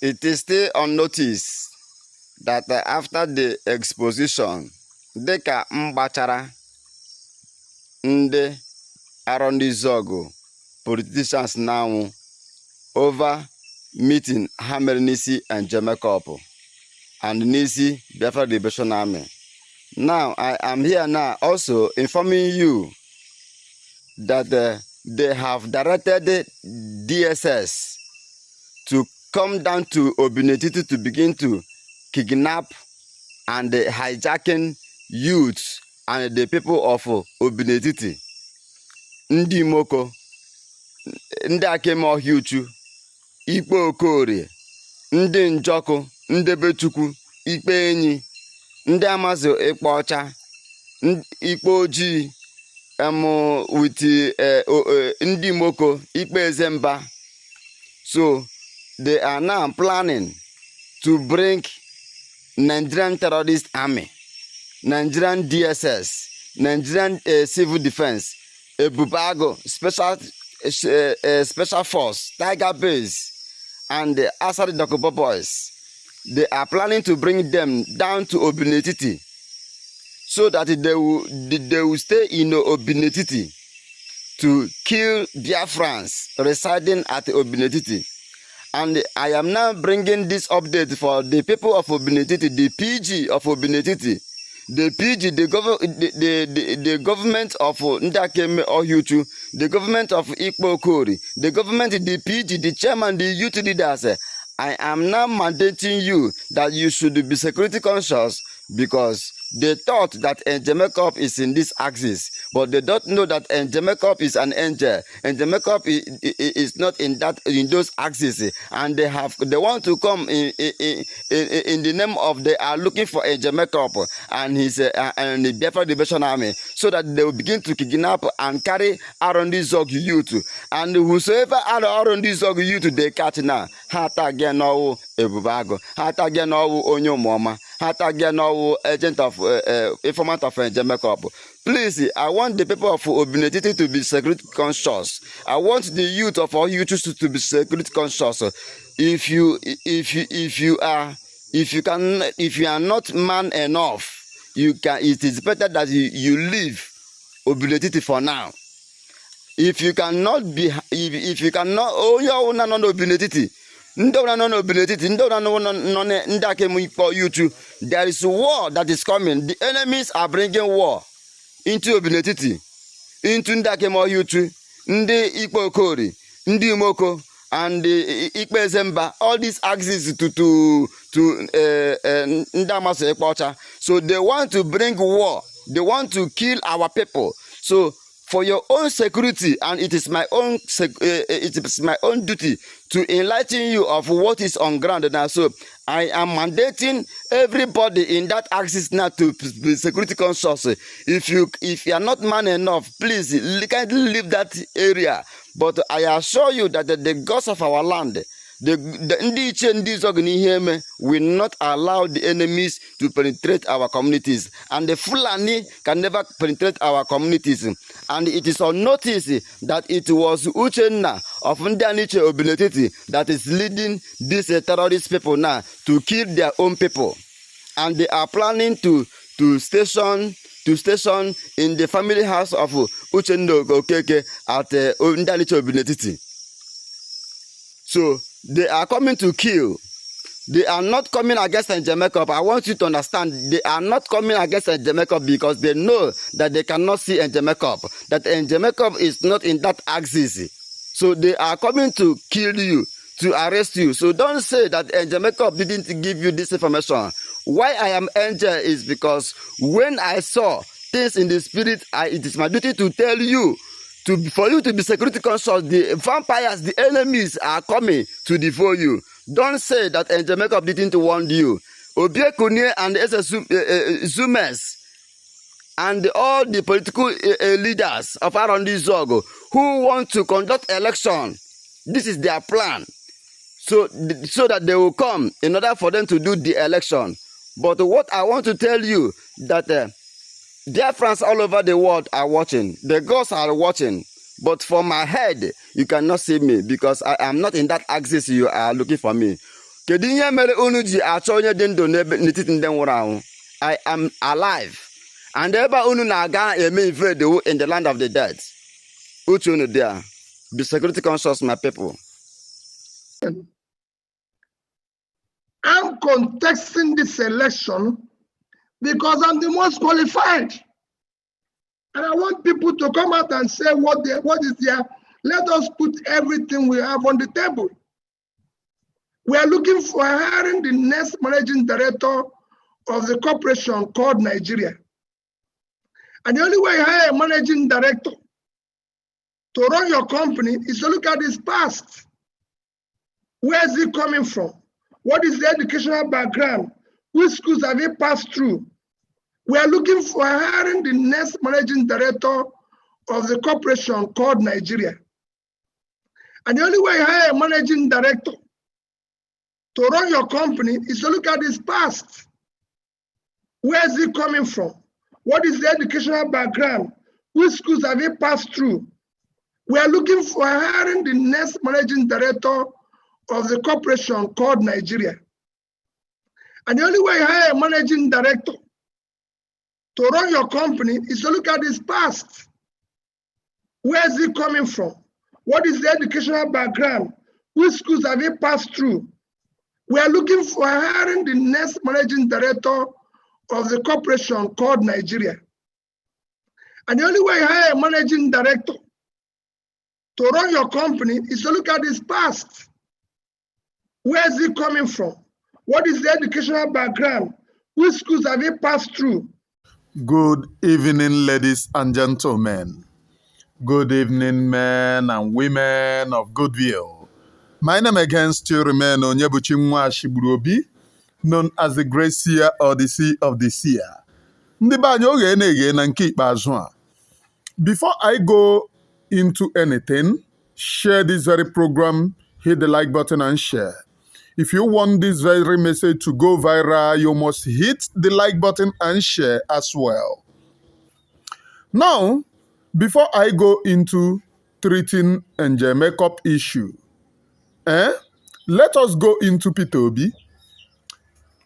It is still on notice that after the exposition, dịka mgbachara ndị Arondizzogu politicians now over meeting ha mere n'isi Njemekop and n'isi Biafra Liberation Army. Now I am here now also informing you that they have directed DSS to come down to Obinetiti to begin to kidnap and hijacking youths and the people of Obinetiti. Ndị Moko, ndị Akemohia Uchu, Ikpe Okorie, ndị Njọkụ, ndị Bechukwu, Ikpe Enyi, ndị Amazi Ikpe Ọcha, Ikpe Ojii, with ndị Moko, Ikpe Ezemba. So they are now planning to bring Nigerian terrorist army, Nigerian DSS, Nigerian civil defense, Bubago, special force, Tiger Base, and the Asari Dokubo boys. They are planning to bring them down to Obinetiti so that they will stay in Obinetiti to kill Biafrans residing at Obinetiti. And I am now bringing this update for the people of Obinetiti, the PG of Obinetiti, the PG, the government of Ndakeme Ohiuchu, the government of Ikpe Okorie, the government, the PG, the chairman, the youth leaders. I am now mandating you that you should be security conscious because they thought that Njemekop is in this axis, but they don't know that Njemekop is an angel. Njemekop is not in those axes, and they want to come in the name of they are looking for Njemekop and his and the Biafra Liberation Army, so that they will begin to kidnap and carry Arondizzogu youth, and whosoever Arondizzogu youth they catch now, hata again no Ebubago, hata again no Onyo Moma, hata again no agent of informant of Njemekop. Please, I want the people of Obinetiti to be security conscious. I want the youth of all youths to be security conscious. If you are not man enough, it is better that you leave Obinetiti for now. If you cannot, oh you not Obinetiti. There is war that is coming. The enemies are bringing war into Obinetiti, into Ndakemohia Uchu, Ndi Ikpe Okorie, Ndi Moko, and Ikpe Ezemba. All these axes to Ndamase Ikpe Ọcha. So they want to bring war. They want to kill our people. So for your own security, and it is my own duty to enlighten you of what is on ground now. So I am mandating everybody in that axis now to be security conscious. If you are not man enough, please kindly leave that area. But I assure you that the gods of our land, the Ndizog will not allow the enemies to penetrate our communities, and the Fulani can never penetrate our communities. And it is on notice that it was Uchenna of Ndaniche Obinetiti that is leading these terrorist people now to kill their own people, and they are planning to station in the family house of Uchenna Okeke at Ndaniche Obinetiti. So they are coming to kill. They are not coming against Njemekop. I want you to understand, they are not coming against Njemekop because they know that they cannot see Njemekop, that Njemekop is not in that axis. So they are coming to kill you, to arrest you. So don't say that Njemekop didn't give you this information. Why I am angel is because when I saw things in the spirit, it is my duty to tell you, for you to be security conscious. The vampires, the enemies are coming to devour you. Don't say that Njemekop didn't warn you. Obiekunye and Zumes and all the political leaders of Arondizzogu who want to conduct election, this is their plan. So that they will come in order for them to do the election. But what I want to tell you, that dear friends all over the world are watching. The gods are watching. But for my head, you cannot see me because I am not in that axis you are looking for me. Kedu ihe mere unu ji achọ onye dị ndụ n'etiti ndị nwụrụ anwụ? I am alive. And ebe unu na-aga eme invade in the land of the dead. Uche unu there. Be security conscious, my people. I'm contesting this election because I'm the most qualified. And I want people to come out and say what is there. Let us put everything we have on the table. We are looking for hiring the next managing director of the corporation called Nigeria. And the only way you hire a managing director to run your company is to look at his past. Where is he coming from? What is the educational background? Which schools have he passed through? We are looking for hiring the next managing director of the corporation called Nigeria. And the only way you hire a managing director to run your company is to look at his past. Where is he coming from? What is the educational background? Which schools have he passed through? We are looking for hiring the next managing director of the corporation called Nigeria. And the only way you hire a managing director to run your company is to look at his past. Where is he coming from? What is the educational background? Which schools have he passed through? We are looking for hiring the next managing director of the corporation called Nigeria. And the only way you hire a managing director to run your company is to look at his past. Where is he coming from? What is the educational background? Which schools have he passed through? Good evening, ladies and gentlemen. Good evening, men and women of goodwill. My name again still remains Onyebuchi Peter Obi, known as the Great Seer or the Sea of the Seer. Ndị be anyị oge na-ege na nke ikpeazụ a. Before I go into anything, share this very program, hit the like button and share. If you want this very message to go viral, you must hit the like button and share as well. Now, before I go into treating Angel makeup issue, let us go into Peter Obi.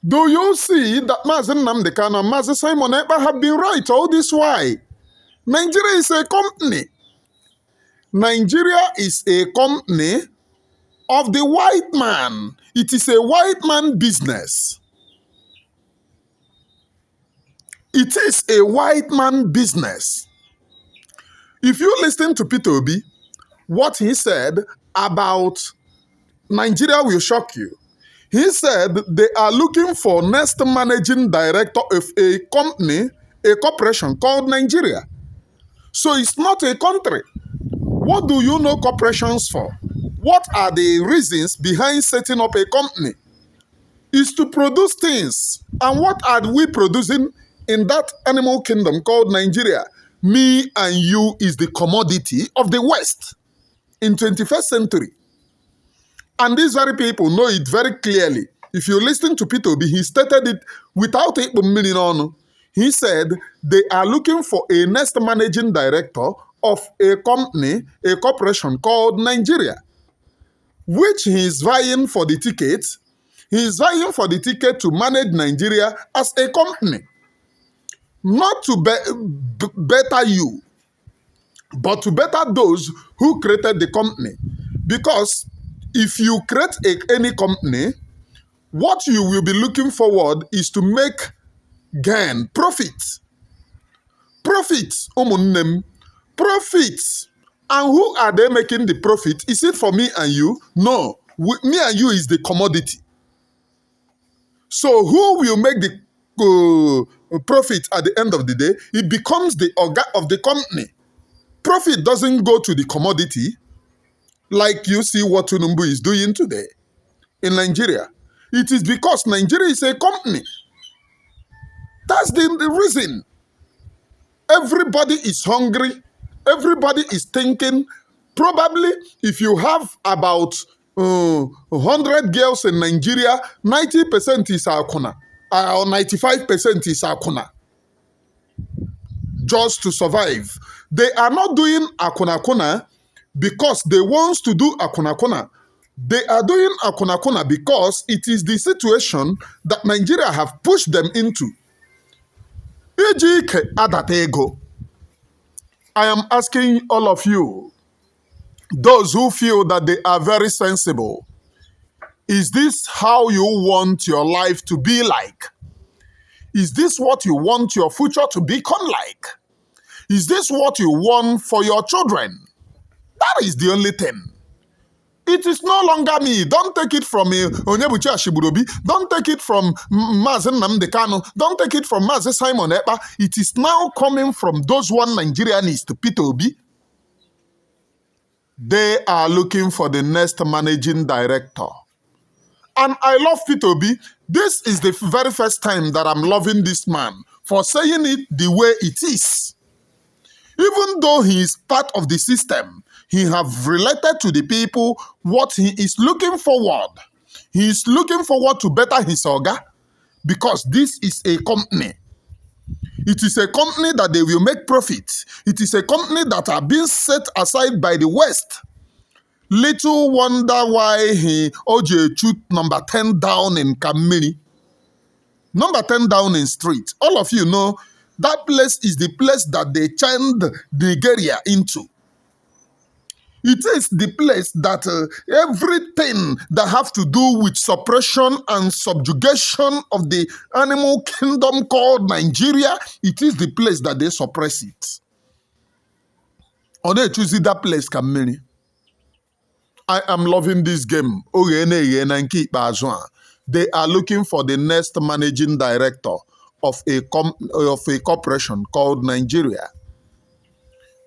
Do you see that Mazi Nnamdi and Mazi Simon have been right all this while? Nigeria is a company. Nigeria is a company of the white man. It is a white man business. It is a white man business. If you listen to Peter Obi, what he said about Nigeria will shock you. He said they are looking for next managing director of a company, a corporation called Nigeria. So it's not a country. What do you know corporations for? What are the reasons behind setting up a company? Is to produce things. And what are we producing in that animal kingdom called Nigeria? Me and you is the commodity of the West in 21st century. And these very people know it very clearly. If you listen to Peter Obi, he stated it without a million on. He said they are looking for a next managing director of a company, a corporation called Nigeria, which he is vying for the ticket. He is vying for the ticket to manage Nigeria as a company. Not to better you, but to better those who created the company. Because if you create any company, what you will be looking forward is to make gain, profit. Profit, profit. And who are they making the profit? Is it for me and you? No. Me and you is the commodity. So who will make the profit at the end of the day? It becomes the organ of the company. Profit doesn't go to the commodity like you see what Tinubu is doing today in Nigeria. It is because Nigeria is a company. That's the reason. Everybody is hungry. Everybody is thinking. Probably if you have about 100 girls in Nigeria, 90% is Akuna, or 95% is Akuna. Just to survive. They are not doing Akuna because they want to do Akuna, They are doing akuna because it is the situation that Nigeria have pushed them into. Ejike adatego. I am asking all of you, those who feel that they are very sensible, is this how you want your life to be like? Is this what you want your future to become like? Is this what you want for your children? That is the only thing. It is no longer me. Don't take it from me, Onyebuchi Ashiburobi. Don't take it from Mazi Nnamdi and Simon. Don't take it from Mazi Simon. It is now coming from those one Nigerianists, Peter Obi. They are looking for the next managing director. And I love Peter Obi. This is the very first time that I'm loving this man for saying it the way it is. Even though he is part of the system, he have related to the people what he is looking forward. He is looking forward to better his orga because this is a company. It is a company that they will make profit. It is a company that are being set aside by the West. Little wonder why he OJ shoot number 10 down in Kamini. Number 10 down in street. All of you know that place is the place that they turned Nigeria into. It is the place that everything that have to do with suppression and subjugation of the animal kingdom called Nigeria, it is the place that they suppress it. Or they choose that place, Kamini. I am loving this game. They are looking for the next managing director of a corporation called Nigeria.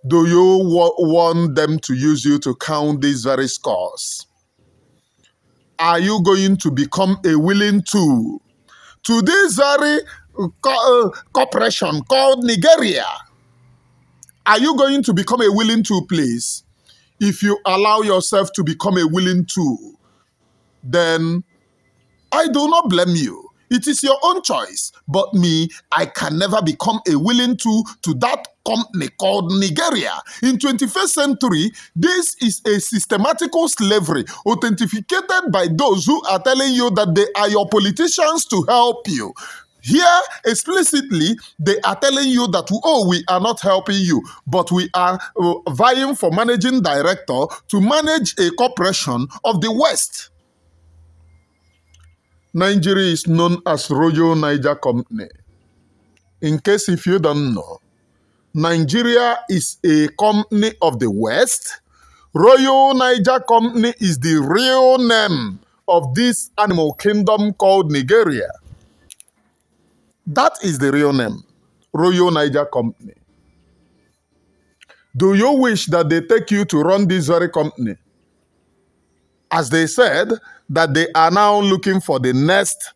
Do you want them to use you to count these very scores? Are you going to become a willing tool to this very corporation called Nigeria? Are you going to become a willing tool, please? If you allow yourself to become a willing tool, then I do not blame you. It is your own choice. But me, I can never become a willing tool to that company called Nigeria. In 21st century, this is a systematical slavery authenticated by those who are telling you that they are your politicians to help you. Here, explicitly, they are telling you that, oh, we are not helping you, but we are vying for managing director to manage a corporation of the West. Nigeria is known as Royal Niger Company. In case if you don't know, Nigeria is a company of the West. Royal Niger Company is the real name of this animal kingdom called Nigeria. That is the real name, Royal Niger Company. Do you wish that they take you to run this very company? As they said, that they are now looking for the next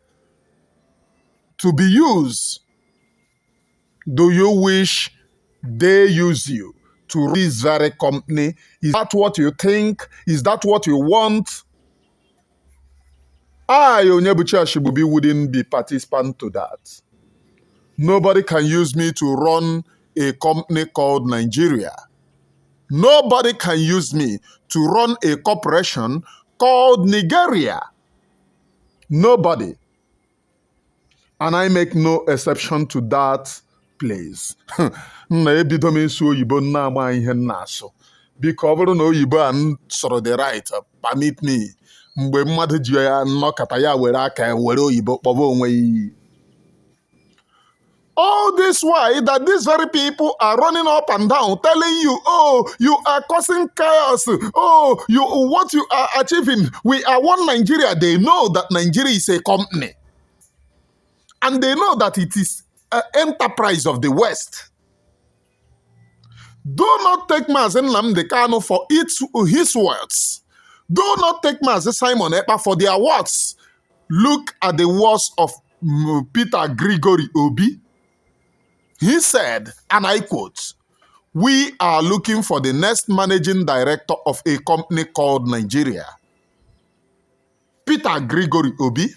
to be used. Do you wish they use you to run this very company? Is that what you think? Is that what you want? I, Onyebuchi Ashibubi, wouldn't be participant to that. Nobody can use me to run a company called Nigeria. Nobody can use me to run a corporation called Nigeria. Nobody. And I make no exception to that place. Na-ebido m ịsụ oyibo na-ama ihe na-asụ. Biko ọ bụrụ na oyibo a sọrọ the right, permit me. Mgbe mmadụ ji ya nnọkọta ya were aka were oyibo kpọba onwe iyi. All this while that these very people are running up and down telling you, oh, you are causing chaos. Oh, what you are achieving. We are one Nigeria. They know that Nigeria is a company. And they know that it is an enterprise of the West. Do not take Mazi Nnamdi and Simon for his words. Do not take Mazi Simon for their words. Look at the words of Peter Obi. He said, and I quote, "We are looking for the next managing director of a company called Nigeria." Peter Obi.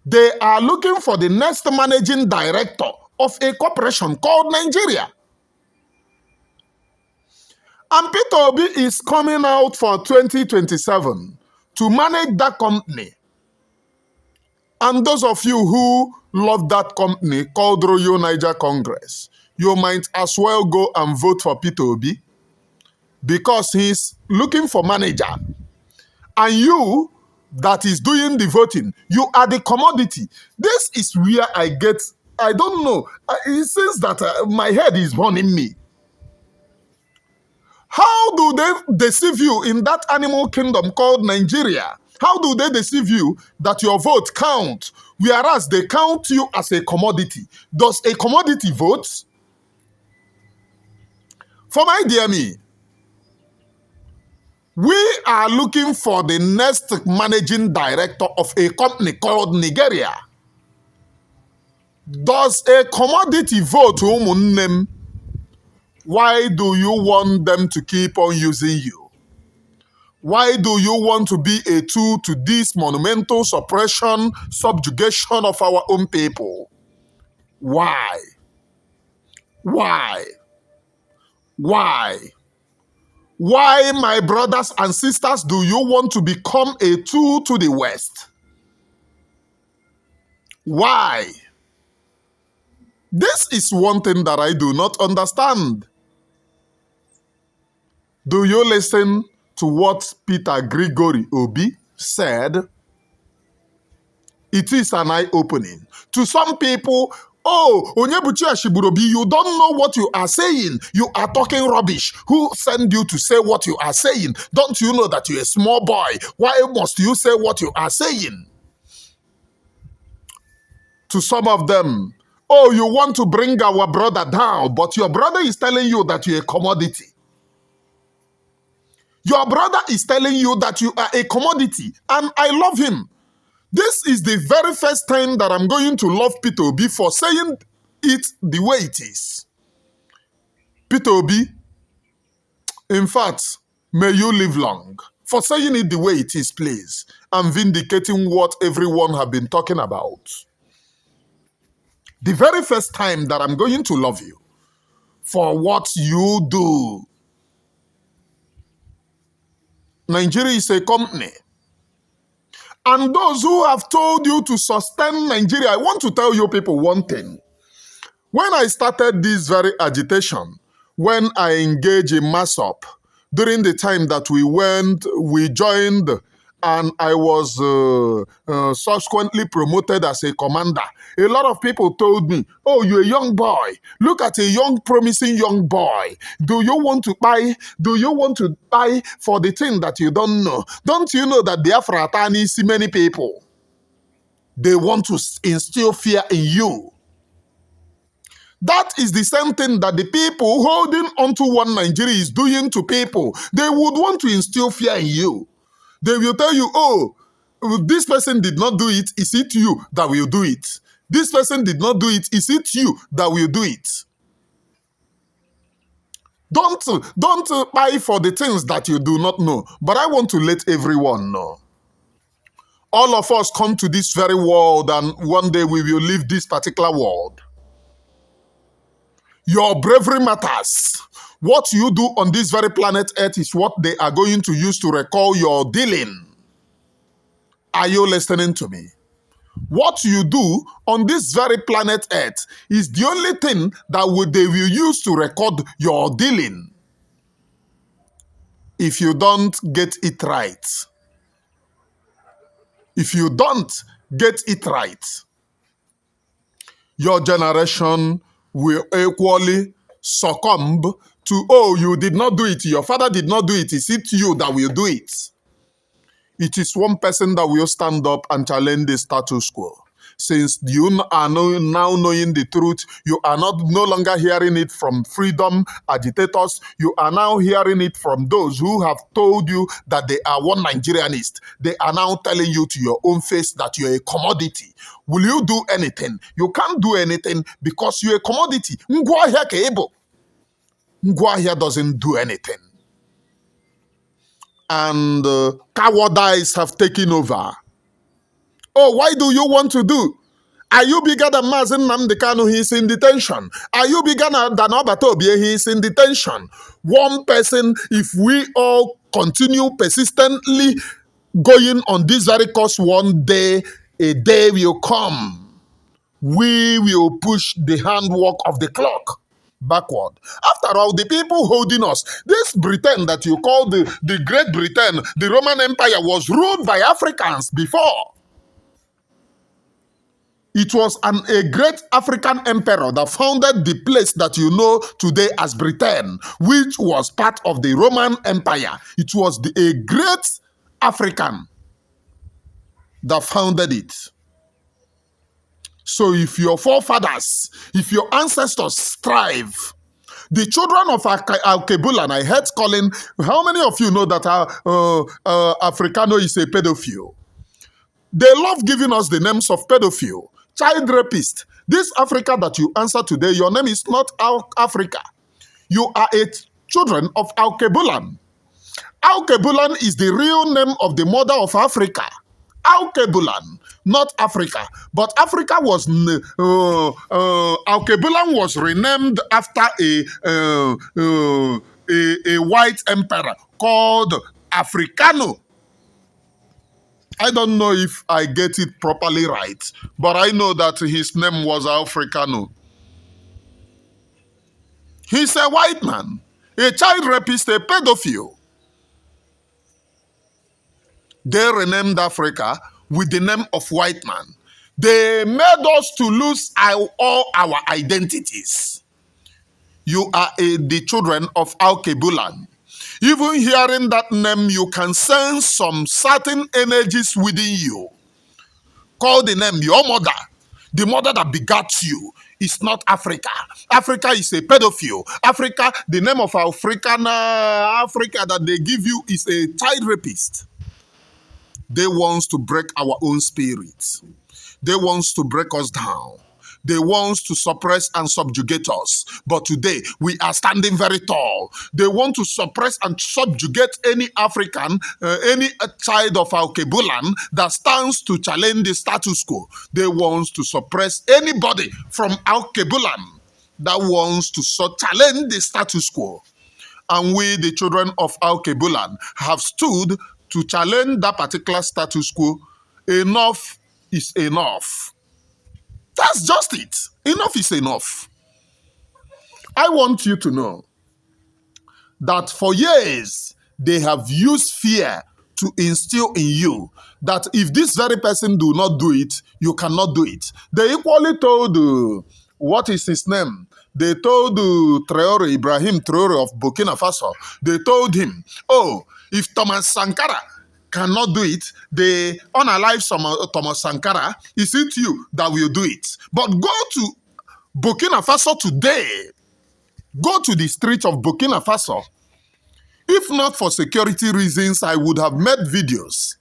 They are looking for the next managing director of a corporation called Nigeria. And Peter Obi is coming out for 2027 to manage that company. And those of you who love that company called Royal Niger Congress, you might as well go and vote for Peter Obi because he's looking for manager. And you that is doing the voting, you are the commodity. This is where I don't know. It seems that my head is burning me. How do they deceive you in that animal kingdom called Nigeria? How do they deceive you that your vote counts, whereas they count you as a commodity? Does a commodity vote? For my dear me, we are looking for the next managing director of a company called Nigeria. Does a commodity vote, umunnem? Why do you want them to keep on using you? Why do you want to be a tool to this monumental suppression, subjugation of our own people? Why? Why? Why? Why, my brothers and sisters, do you want to become a tool to the West? Why? This is one thing that I do not understand. Do you listen to what Peter Obi said? It is an eye-opening. To some people, oh, Onyebuchi Ashiburobi, you don't know what you are saying. You are talking rubbish. Who sent you to say what you are saying? Don't you know that you're a small boy? Why must you say what you are saying? To some of them, oh, you want to bring our brother down, but your brother is telling you that you're a commodity. Your brother is telling you that you are a commodity, and I love him. This is the very first time that I'm going to love Peter Obi for saying it the way it is. Peter Obi, in fact, may you live long for saying it the way it is, please, and vindicating what everyone have been talking about. The very first time that I'm going to love you for what you do. Nigeria is a company. And those who have told you to sustain Nigeria, I want to tell you people one thing. When I started this very agitation, when I engaged in mass up, during the time that we joined, and I was subsequently promoted as a commander, a lot of people told me, oh, you're a young boy. Look at a young, promising young boy. Do you want to buy? Do you want to buy for the thing that you don't know? Don't you know that Biafra Atani see many people? They want to instill fear in you. That is the same thing that the people holding onto one Nigeria is doing to people. They would want to instill fear in you. They will tell you, oh, this person did not do it. Is it you that will do it? This person did not do it. Is it you that will do it? Don't buy for the things that you do not know. But I want to let everyone know. All of us come to this very world, and one day we will leave this particular world. Your bravery matters. What you do on this very planet Earth is what they are going to use to recall your dealing. Are you listening to me? What you do on this very planet Earth is the only thing that they will use to record your dealing. If you don't get it right, your generation will equally succumb to, oh, you did not do it, your father did not do it, is it you that will do it? It is one person that will stand up and challenge the status quo. Since you are now knowing the truth, you are no longer hearing it from freedom agitators. You are now hearing it from those who have told you that they are one Nigerianist. They are now telling you to your own face that you're a commodity. Will you do anything? You can't do anything because you're a commodity. Ngwahia kebo. Ngwahia doesn't do anything. And cowardice have taken over. Oh, why do you want to do? Are you bigger than Mazi Nnamdi? He is in detention. Are you bigger than Obatobi? He is in detention. One person, if we all continue persistently going on this very course, one day, a day will come. We will push the handwork of the clock backward. After all, the people holding us, this Britain that you call the Great Britain, the Roman Empire was ruled by Africans before. It was a great African emperor that founded the place that you know today as Britain, which was part of the Roman Empire. It was a great African that founded it. So if your forefathers, if your ancestors strive, the children of Al-Kebulan, I heard calling, how many of you know that Africano is a pedophile? They love giving us the names of pedophile, child rapist. This Africa that you answer today, your name is not Africa. You are children of Al-Kebulan. Al-Kebulan is the real name of the mother of Africa. Al-Kebulan, not Africa. But Africa was, Al-Kebulan was renamed after a white emperor called Africano. I don't know if I get it properly right, but I know that his name was Africano. He's a white man, a child rapist, a pedophile. They renamed Africa with the name of white man. They made us to lose all our identities. You are the children of Al-Kebulan. Even hearing that name, you can sense some certain energies within you. Call the name your mother. The mother that begat you is not Africa. Africa is a pedophile. Africa, the name of Africa that they give you is a child rapist. They want to break our own spirits. They want to break us down. They want to suppress and subjugate us. But today, we are standing very tall. They want to suppress and subjugate any African, any child of Al-Kebulan that stands to challenge the status quo. They want to suppress anybody from Al-Kebulan that wants to challenge the status quo. And we, the children of Al-Kebulan, have stood to challenge that particular status quo. Enough is enough. That's just it. Enough is enough. I want you to know that for years, they have used fear to instill in you that if this very person do not do it, you cannot do it. They equally told, what is his name? They told Traore, Ibrahim Traore of Burkina Faso, they told him, oh, if Thomas Sankara cannot do it, they unalive Thomas Sankara, is it you that will do it? But go to Burkina Faso today. Go to the streets of Burkina Faso. If not for security reasons, I would have made videos.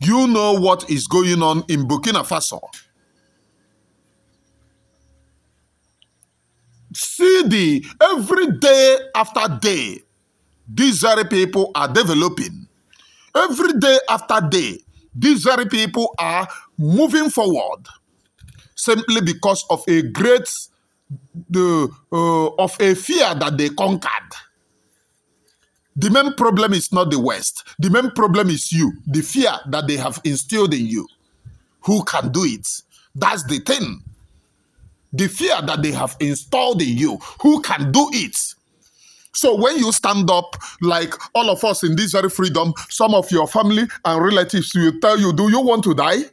You know what is going on in Burkina Faso. See every day after day, these very people are developing. Every day after day, these very people are moving forward simply because of a great, of a fear that they conquered. The main problem is not the West. The main problem is you, the fear that they have instilled in you. Who can do it? That's the thing. The fear that they have installed in you. Who can do it? So when you stand up, like all of us in this very freedom, some of your family and relatives will tell you, do you want to die?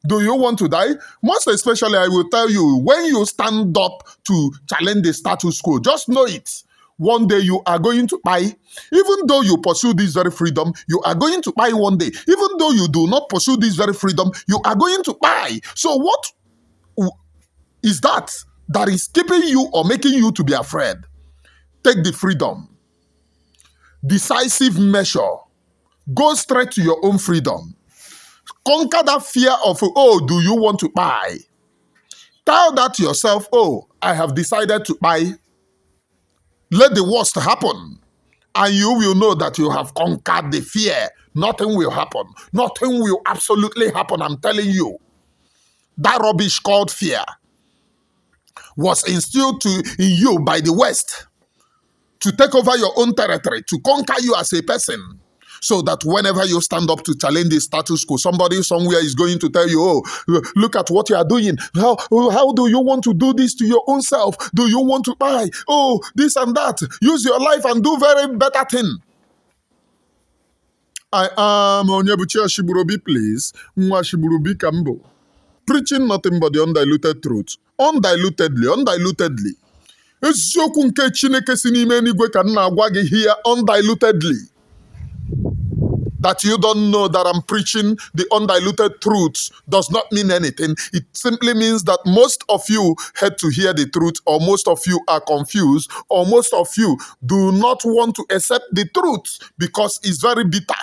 Do you want to die? Most especially, I will tell you, when you stand up to challenge the status quo, just know it. One day you are going to buy. Even though you pursue this very freedom, you are going to buy one day. Even though you do not pursue this very freedom, you are going to buy. So what is that is keeping you or making you to be afraid? Take the freedom. Decisive measure. Go straight to your own freedom. Conquer that fear of, oh, do you want to buy? Tell that to yourself, oh, I have decided to buy. Let the worst happen. And you will know that you have conquered the fear. Nothing will happen. Nothing will absolutely happen, I'm telling you. That rubbish called fear was instilled in you by the West to take over your own territory, to conquer you as a person. So that whenever you stand up to challenge the status quo, somebody somewhere is going to tell you, oh, look at what you are doing. How do you want to do this to your own self? Do you want to buy? Oh, this and that. Use your life and do very better thing. I am Onyebuchi Ashiburobi, please. Nwa Ashiburobi Kambo. Preaching nothing but the undiluted truth. Undiluted. Eziokwu nke Chineke si n'ime eluigwe ka m na-agwa gị here undilutedly. That you don't know that I'm preaching the undiluted truth does not mean anything. It simply means that most of you had to hear the truth, or most of you are confused, or most of you do not want to accept the truth because it's very bitter.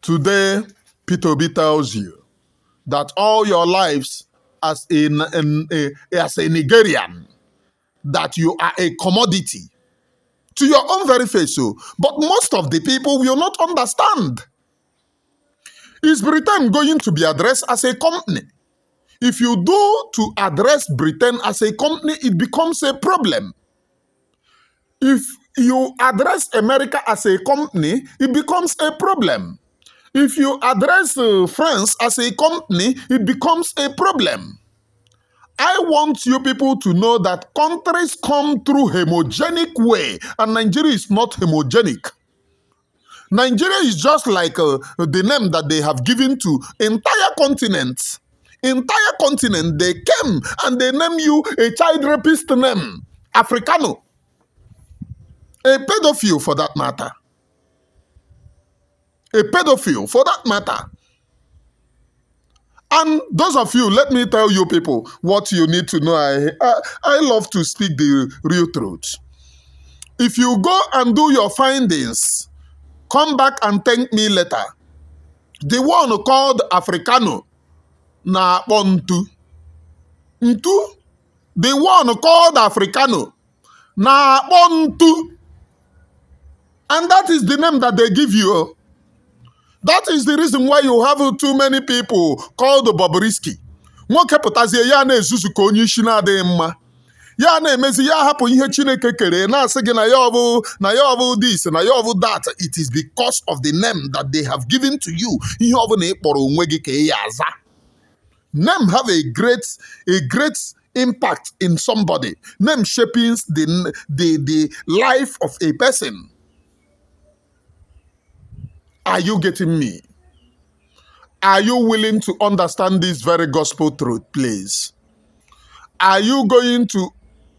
Today, Peter Obi tells you that all your lives as a Nigerian, that you are a commodity. To your own very face, so. But most of the people will not understand. Is Britain going to be addressed as a company? If you do to address Britain as a company, it becomes a problem. If you address America as a company, it becomes a problem. If you address France as a company, it becomes a problem. I want you people to know that countries come through homogenic way, and Nigeria is not homogenic. Nigeria is just like the name that they have given to entire continents. Entire continent, they came and they named you a child rapist name, Africano. A pedophile for that matter. A pedophile for that matter. And those of you, let me tell you people what you need to know. I love to speak the real truth. If you go and do your findings, come back and thank me later. The one called Africano na Pontu. Ntu. The one called Africano na Pontu. And that is the name that they give you. That is the reason why you have too many people called Bobrisky. Nwoke pụtazie ya na-ezuzu ka onye isi na-adịghị mma. Ya na-emezi ya hapụ ihe Chineke kere na-asị gị na ya ọ bụ this, na ya ọ bụ that. It is because of the name that they have given to you. Ihe ọ bụla ị kpọrọ onwe gị ka ị ya aza. Name have a great impact in somebody. Name shapes the life of a person. Are you getting me? Are you willing to understand this very gospel truth, please? Are you going to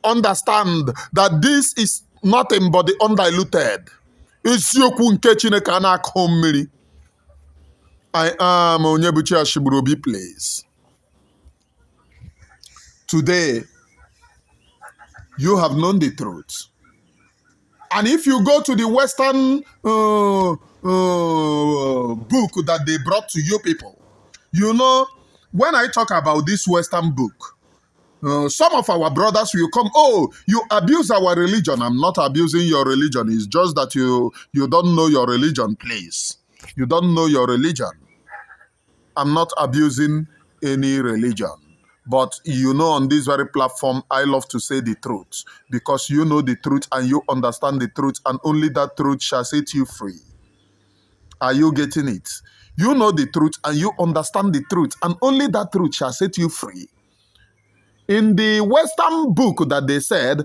understand that this is nothing but the undiluted? Isiokwu nke Chineke a na-akọ mmiri. I am Onyebuchi Ashiburobi, please. Today, you have known the truth. And if you go to the Western book that they brought to you people, you know, when I talk about this Western book, some of our brothers will come, oh, you abuse our religion. I'm not abusing your religion. It's just that you don't know your religion, please. You don't know your religion. I'm not abusing any religion. But you know, on this very platform, I love to say the truth, because you know the truth and you understand the truth, and only that truth shall set you free. Are you getting it? You know the truth and you understand the truth, and only that truth shall set you free. In the Western book that they said,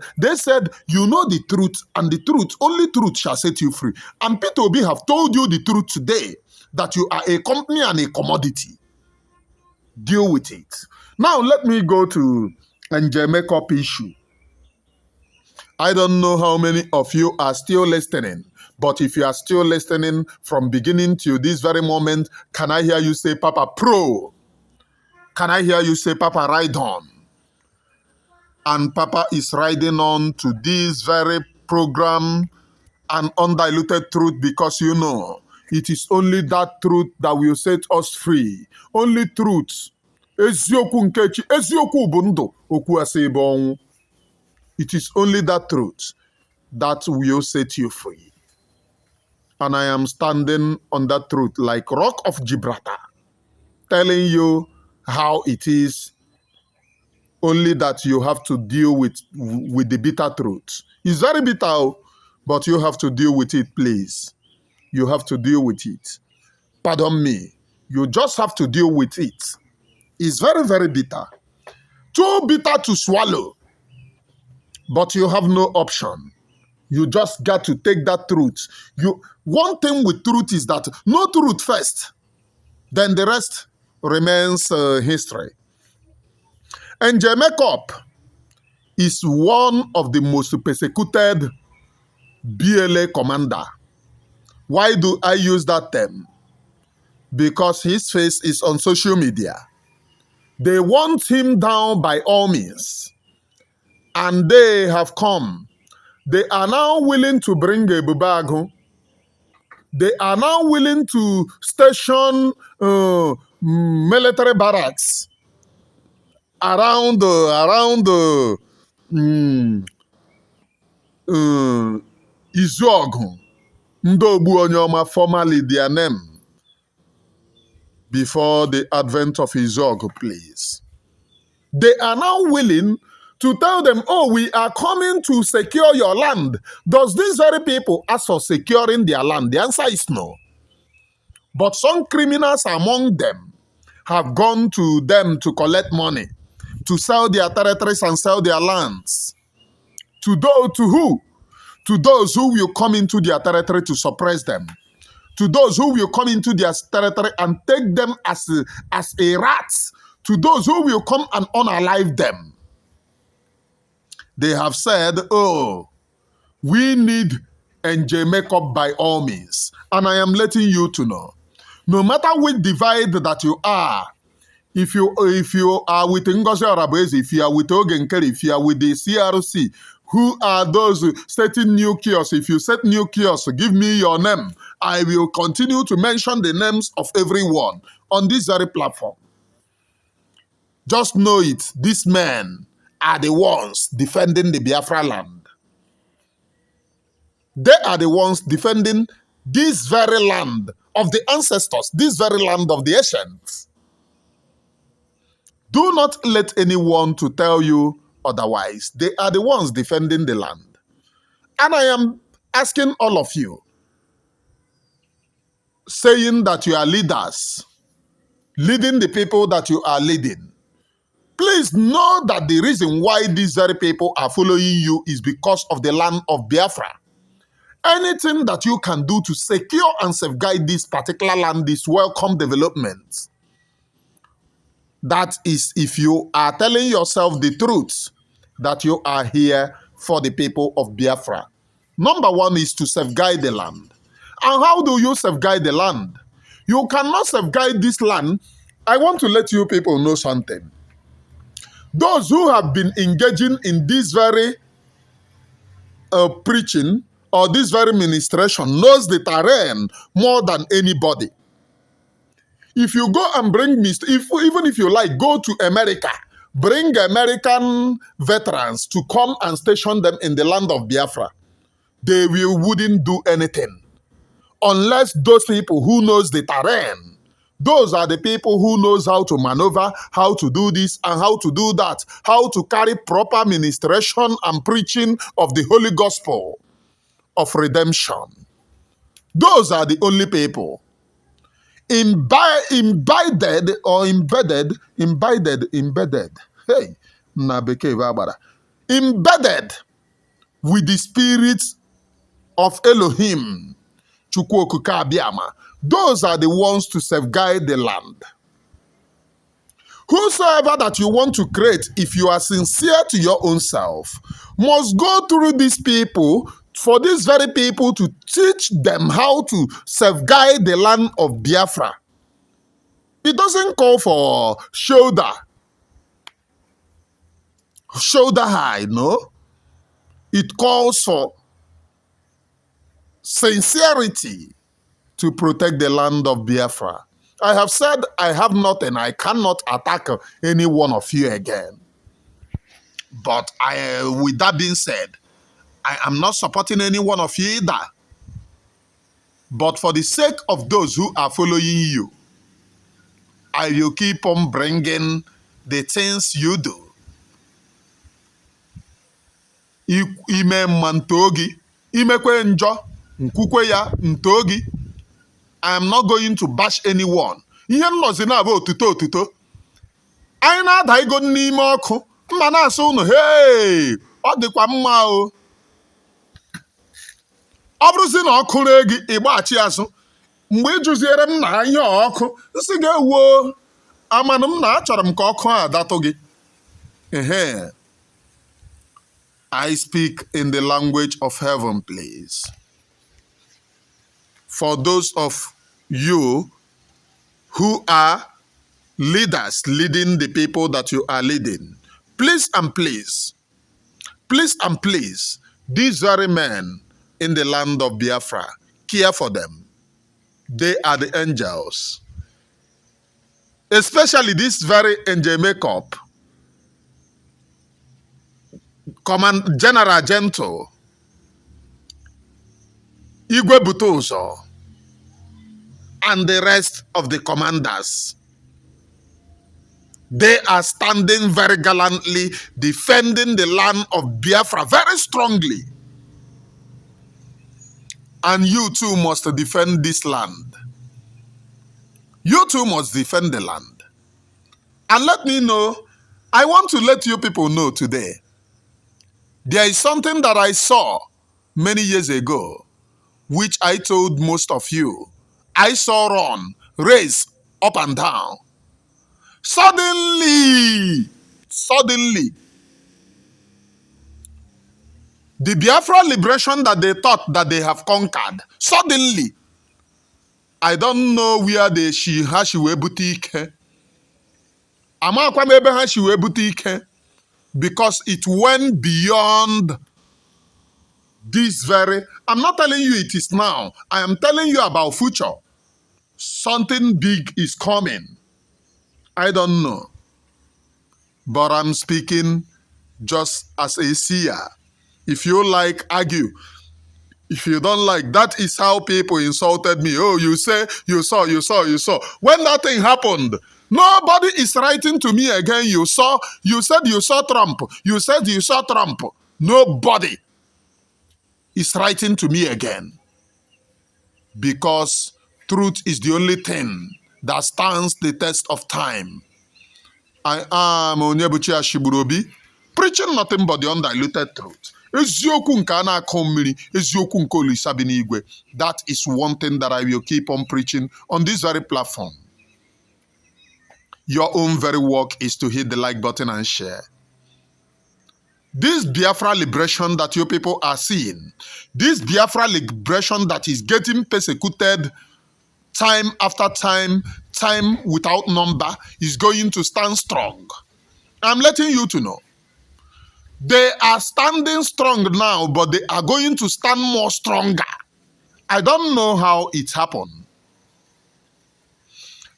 you know the truth, and the truth, only truth shall set you free. And Peter Obi have told you the truth today, that you are a company and a commodity. Deal with it. Now let me go to the makeup issue. I don't know how many of you are still listening, but if you are still listening from beginning to this very moment, can I hear you say, Papa, pro? Can I hear you say, Papa, ride on? And Papa is riding on to this very program, an undiluted truth, because you know, it is only that truth that will set us free. Only truth. Eziokwu nkechi, eziokwu bụ ndụ, okwu asị ebe ọnwụ. It is only that truth that will set you free. And I am standing on that truth like Rock of Gibraltar, telling you how it is, only that you have to deal with the bitter truth. It's very bitter, but you have to deal with it, please. You have to deal with it. Pardon me. You just have to deal with it. It's very, very bitter. Too bitter to swallow, but you have no option. You just got to take that truth. One thing with truth is that no truth first, then the rest remains history. And Jacob is one of the most persecuted BLA commander. Why do I use that term? Because his face is on social media. They want him down by all means. And they have come. They are now willing to bring a Bubagu. They are now willing to station military barracks around Izuogu. Ndogbu Onyoma, formerly their name, before the advent of Izuogu, please. They are now willing to tell them, oh, we are coming to secure your land. Does these very people ask for securing their land? The answer is no. But some criminals among them have gone to them to collect money, to sell their territories and sell their lands. To who? To those who will come into their territory to suppress them. To those who will come into their territory and take them as a rat. To those who will come and unalive them. They have said, oh, we need NJ makeup by all means. And I am letting you to know, no matter which divide that you are, if you are with Ngozi Arabezi, if you are with Ogenkere, if you are with the CRC, who are those setting new kiosks? If you set new kiosks, give me your name. I will continue to mention the names of everyone on this very platform. Just know it, these men are the ones defending the Biafra land. They are the ones defending this very land of the ancestors, this very land of the ancients. Do not let anyone to tell you otherwise. They are the ones defending the land. And I am asking all of you, saying that you are leaders, leading the people that you are leading. Please know that the reason why these very people are following you is because of the land of Biafra. Anything that you can do to secure and safeguard this particular land is welcome development. That is if you are telling yourself the truth that you are here for the people of Biafra. Number one is to safeguard the land. And how do you safeguard the land? You cannot safeguard this land. I want to let you people know something. Those who have been engaging in this very preaching or this very ministration knows the terrain more than anybody. If you go and bring even if you like, go to America, bring American veterans to come and station them in the land of Biafra, they wouldn't do anything. Unless those people who knows the terrain, those are the people who knows how to maneuver, how to do this and how to do that, how to carry proper ministration and preaching of the Holy Gospel of redemption. Those are the only people. Embedded, hey, embedded with the spirit of Elohim, Chukwokuka Abiyama. Those are the ones to safeguard the land. Whosoever that you want to create, if you are sincere to your own self, must go through these people, for these very people to teach them how to safeguard the land of Biafra. It doesn't call for shoulder high, no. It calls for sincerity to protect the land of Biafra. I have said I have nothing. I cannot attack any one of you again. But with that being said, I am not supporting any one of you either. But for the sake of those who are following you, I will keep on bringing the things you do. Ime mma ntogi, imekwe njọ, nkwukwe ya ntogi. I am not going to bash anyone. Ihe nnozi na-abụ otuto. Anyị na-ada igo n'ime ọkụ. Mma na-asụ unu, hey, ọ dịkwa mma o. Ọ bụrụzi na ọkụ ree gị, ịgbaghachi azụ. Mgbe ị jụziere m na ihe ọkụ, nsị ga-ewuo. Amanụ m na achọrọ m ka ọkụ a datụ gị. I speak in the language of heaven, please. For those of you who are leaders leading the people that you are leading, please and please, these very men in the land of Biafra, care for them. They are the angels. Especially this very angel makeup, General Gentle, Igwe Butozo, and the rest of the commanders. They are standing very gallantly, defending the land of Biafra very strongly. And you too must defend this land. You too must defend the land. And let me know, I want to let you people know today, there is something that I saw many years ago, which I told most of you. I saw run, race up and down. Suddenly, the Biafra liberation that they thought that they have conquered, suddenly, I don't know where ha shi wee bute ike. Amakwa m ebe ha shi wee bute ike, because it went beyond this very. I'm not telling you it is now. I am telling you about future. Something big is coming. I don't know. But I'm speaking just as a seer. If you like, argue. If you don't like, that is how people insulted me. Oh, you say, you saw. When that thing happened, nobody is writing to me again. You said you saw Trump. You said you saw Trump. Nobody is writing to me again. Because truth is the only thing that stands the test of time. I am Onyebuchi Ashiburu, preaching nothing but the undiluted truth. Eziokwu nke a na-akọ mmiri, eziokwu nke Olisa bi n'igwe. That is one thing that I will keep on preaching on this very platform. Your own very work is to hit the like button and share. This Biafra liberation that you people are seeing, this Biafra liberation that is getting persecuted time after time, time without number, is going to stand strong. I'm letting you to know. They are standing strong now, but they are going to stand more stronger. I don't know how it happened.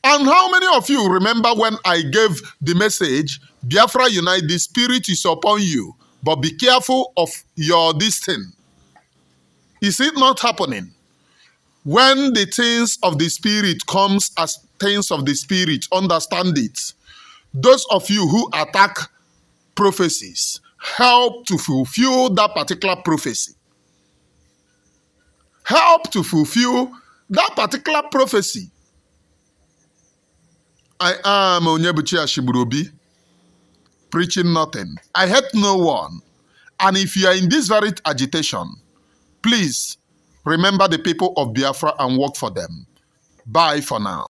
And how many of you remember when I gave the message, Biafra unite, the spirit is upon you, but be careful of your this thing. Is it not happening? When the things of the spirit comes as things of the spirit, understand it. Those of you who attack prophecies, help to fulfill that particular prophecy. Help to fulfill that particular prophecy. I am Onyebuchi Ashiburu, preaching nothing. I hate no one. And if you are in this very agitation, please remember the people of Biafra and work for them. Bye for now.